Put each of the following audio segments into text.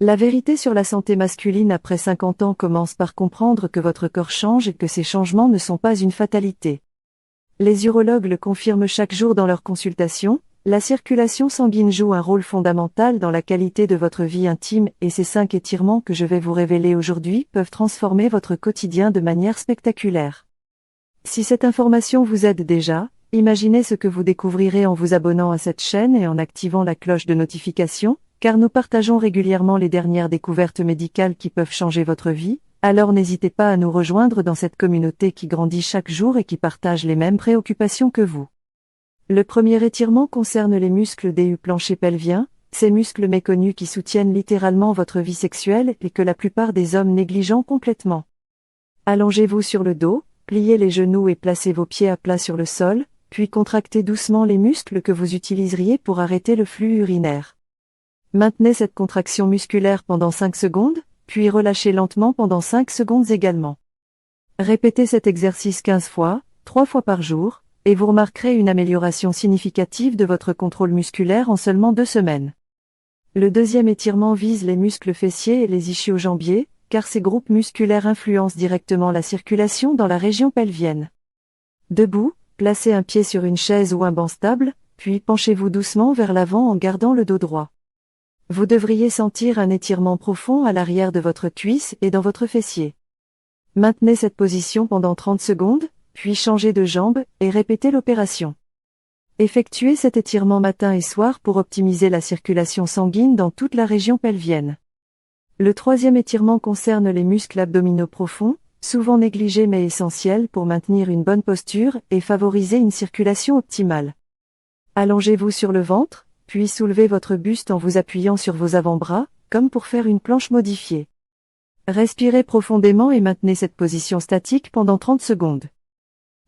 La vérité sur la santé masculine après 50 ans commence par comprendre que votre corps change et que ces changements ne sont pas une fatalité. Les urologues le confirment chaque jour dans leurs consultations, la circulation sanguine joue un rôle fondamental dans la qualité de votre vie intime et ces 5 étirements que je vais vous révéler aujourd'hui peuvent transformer votre quotidien de manière spectaculaire. Si cette information vous aide déjà, imaginez ce que vous découvrirez en vous abonnant à cette chaîne et en activant la cloche de notification, car nous partageons régulièrement les dernières découvertes médicales qui peuvent changer votre vie, alors n'hésitez pas à nous rejoindre dans cette communauté qui grandit chaque jour et qui partage les mêmes préoccupations que vous. Le premier étirement concerne les muscles du plancher pelvien, ces muscles méconnus qui soutiennent littéralement votre vie sexuelle et que la plupart des hommes négligent complètement. Allongez-vous sur le dos, pliez les genoux et placez vos pieds à plat sur le sol, puis contractez doucement les muscles que vous utiliseriez pour arrêter le flux urinaire. Maintenez cette contraction musculaire pendant 5 secondes, puis relâchez lentement pendant 5 secondes également. Répétez cet exercice 15 fois, 3 fois par jour, et vous remarquerez une amélioration significative de votre contrôle musculaire en seulement 2 semaines. Le deuxième étirement vise les muscles fessiers et les ischio-jambiers, car ces groupes musculaires influencent directement la circulation dans la région pelvienne. Debout, placez un pied sur une chaise ou un banc stable, puis penchez-vous doucement vers l'avant en gardant le dos droit. Vous devriez sentir un étirement profond à l'arrière de votre cuisse et dans votre fessier. Maintenez cette position pendant 30 secondes, puis changez de jambe et répétez l'opération. Effectuez cet étirement matin et soir pour optimiser la circulation sanguine dans toute la région pelvienne. Le troisième étirement concerne les muscles abdominaux profonds, souvent négligés mais essentiels pour maintenir une bonne posture et favoriser une circulation optimale. Allongez-vous sur le ventre, puis soulevez votre buste en vous appuyant sur vos avant-bras, comme pour faire une planche modifiée. Respirez profondément et maintenez cette position statique pendant 30 secondes.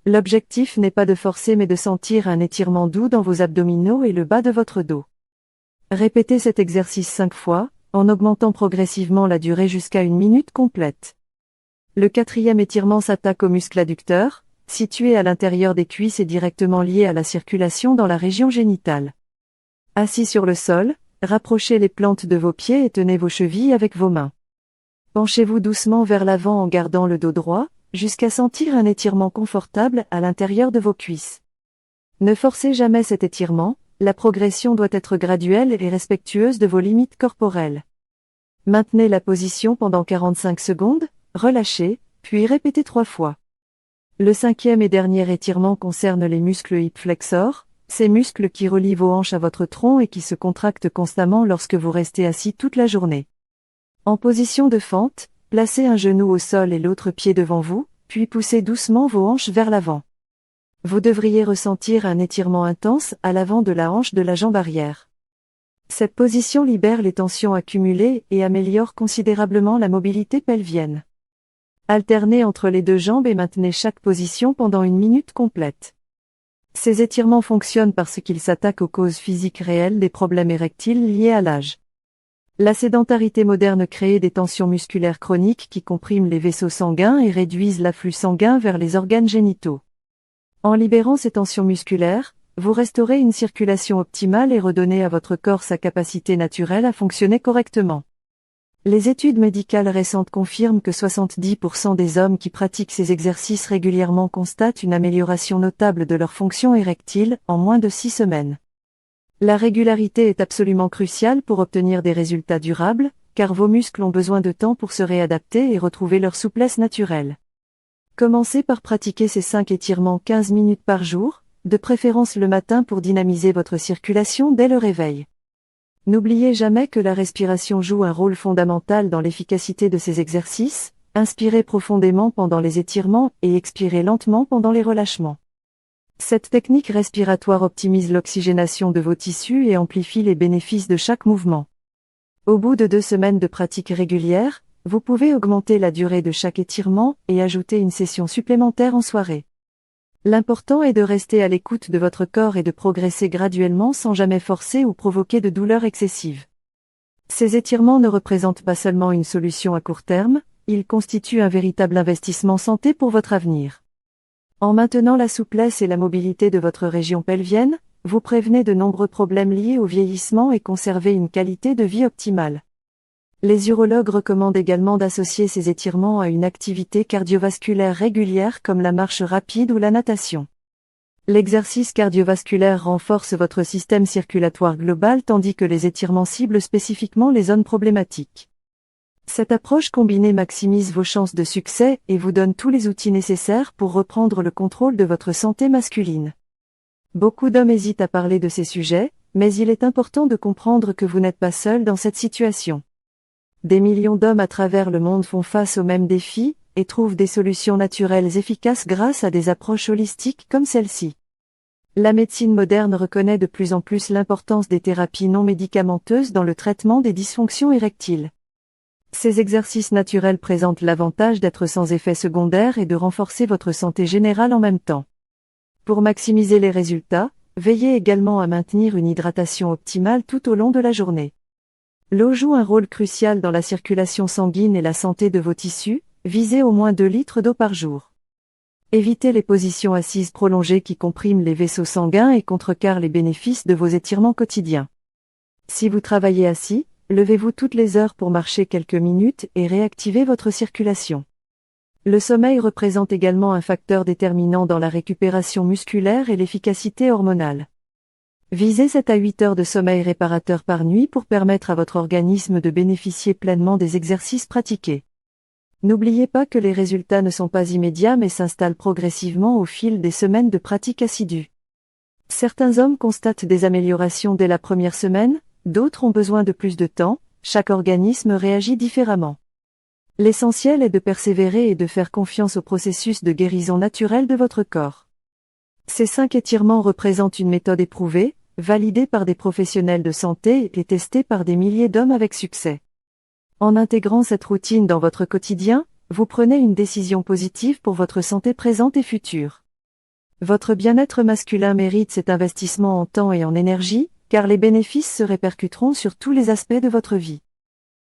L'objectif n'est pas de forcer mais de sentir un étirement doux dans vos abdominaux et le bas de votre dos. Répétez cet exercice 5 fois, en augmentant progressivement la durée jusqu'à 1 minute complète. Le quatrième étirement s'attaque aux muscles adducteurs, situés à l'intérieur des cuisses et directement liés à la circulation dans la région génitale. Assis sur le sol, rapprochez les plantes de vos pieds et tenez vos chevilles avec vos mains. Penchez-vous doucement vers l'avant en gardant le dos droit, jusqu'à sentir un étirement confortable à l'intérieur de vos cuisses. Ne forcez jamais cet étirement, la progression doit être graduelle et respectueuse de vos limites corporelles. Maintenez la position pendant 45 secondes, relâchez, puis répétez 3 fois. Le cinquième et dernier étirement concerne les muscles hip flexors, ces muscles qui relient vos hanches à votre tronc et qui se contractent constamment lorsque vous restez assis toute la journée. En position de fente, placez un genou au sol et l'autre pied devant vous, puis poussez doucement vos hanches vers l'avant. Vous devriez ressentir un étirement intense à l'avant de la hanche de la jambe arrière. Cette position libère les tensions accumulées et améliore considérablement la mobilité pelvienne. Alternez entre les 2 jambes et maintenez chaque position pendant 1 minute complète. Ces étirements fonctionnent parce qu'ils s'attaquent aux causes physiques réelles des problèmes érectiles liés à l'âge. La sédentarité moderne crée des tensions musculaires chroniques qui compriment les vaisseaux sanguins et réduisent l'afflux sanguin vers les organes génitaux. En libérant ces tensions musculaires, vous restaurez une circulation optimale et redonnez à votre corps sa capacité naturelle à fonctionner correctement. Les études médicales récentes confirment que 70% des hommes qui pratiquent ces exercices régulièrement constatent une amélioration notable de leur fonction érectile en moins de 6 semaines. La régularité est absolument cruciale pour obtenir des résultats durables, car vos muscles ont besoin de temps pour se réadapter et retrouver leur souplesse naturelle. Commencez par pratiquer ces 5 étirements 15 minutes par jour, de préférence le matin pour dynamiser votre circulation dès le réveil. N'oubliez jamais que la respiration joue un rôle fondamental dans l'efficacité de ces exercices, inspirez profondément pendant les étirements et expirez lentement pendant les relâchements. Cette technique respiratoire optimise l'oxygénation de vos tissus et amplifie les bénéfices de chaque mouvement. Au bout de 2 semaines de pratique régulière, vous pouvez augmenter la durée de chaque étirement et ajouter une session supplémentaire en soirée. L'important est de rester à l'écoute de votre corps et de progresser graduellement sans jamais forcer ou provoquer de douleurs excessives. Ces étirements ne représentent pas seulement une solution à court terme, ils constituent un véritable investissement santé pour votre avenir. En maintenant la souplesse et la mobilité de votre région pelvienne, vous prévenez de nombreux problèmes liés au vieillissement et conservez une qualité de vie optimale. Les urologues recommandent également d'associer ces étirements à une activité cardiovasculaire régulière comme la marche rapide ou la natation. L'exercice cardiovasculaire renforce votre système circulatoire global tandis que les étirements ciblent spécifiquement les zones problématiques. Cette approche combinée maximise vos chances de succès et vous donne tous les outils nécessaires pour reprendre le contrôle de votre santé masculine. Beaucoup d'hommes hésitent à parler de ces sujets, mais il est important de comprendre que vous n'êtes pas seul dans cette situation. Des millions d'hommes à travers le monde font face aux mêmes défis, et trouvent des solutions naturelles efficaces grâce à des approches holistiques comme celle-ci. La médecine moderne reconnaît de plus en plus l'importance des thérapies non médicamenteuses dans le traitement des dysfonctions érectiles. Ces exercices naturels présentent l'avantage d'être sans effet secondaire et de renforcer votre santé générale en même temps. Pour maximiser les résultats, veillez également à maintenir une hydratation optimale tout au long de la journée. L'eau joue un rôle crucial dans la circulation sanguine et la santé de vos tissus, visez au moins 2 litres d'eau par jour. Évitez les positions assises prolongées qui compriment les vaisseaux sanguins et contrecarrent les bénéfices de vos étirements quotidiens. Si vous travaillez assis, levez-vous toutes les heures pour marcher quelques minutes et réactivez votre circulation. Le sommeil représente également un facteur déterminant dans la récupération musculaire et l'efficacité hormonale. Visez 7 à 8 heures de sommeil réparateur par nuit pour permettre à votre organisme de bénéficier pleinement des exercices pratiqués. N'oubliez pas que les résultats ne sont pas immédiats mais s'installent progressivement au fil des semaines de pratique assidue. Certains hommes constatent des améliorations dès la première semaine, d'autres ont besoin de plus de temps, chaque organisme réagit différemment. L'essentiel est de persévérer et de faire confiance au processus de guérison naturelle de votre corps. Ces 5 étirements représentent une méthode éprouvée, validée par des professionnels de santé et testée par des milliers d'hommes avec succès. En intégrant cette routine dans votre quotidien, vous prenez une décision positive pour votre santé présente et future. Votre bien-être masculin mérite cet investissement en temps et en énergie, car les bénéfices se répercuteront sur tous les aspects de votre vie.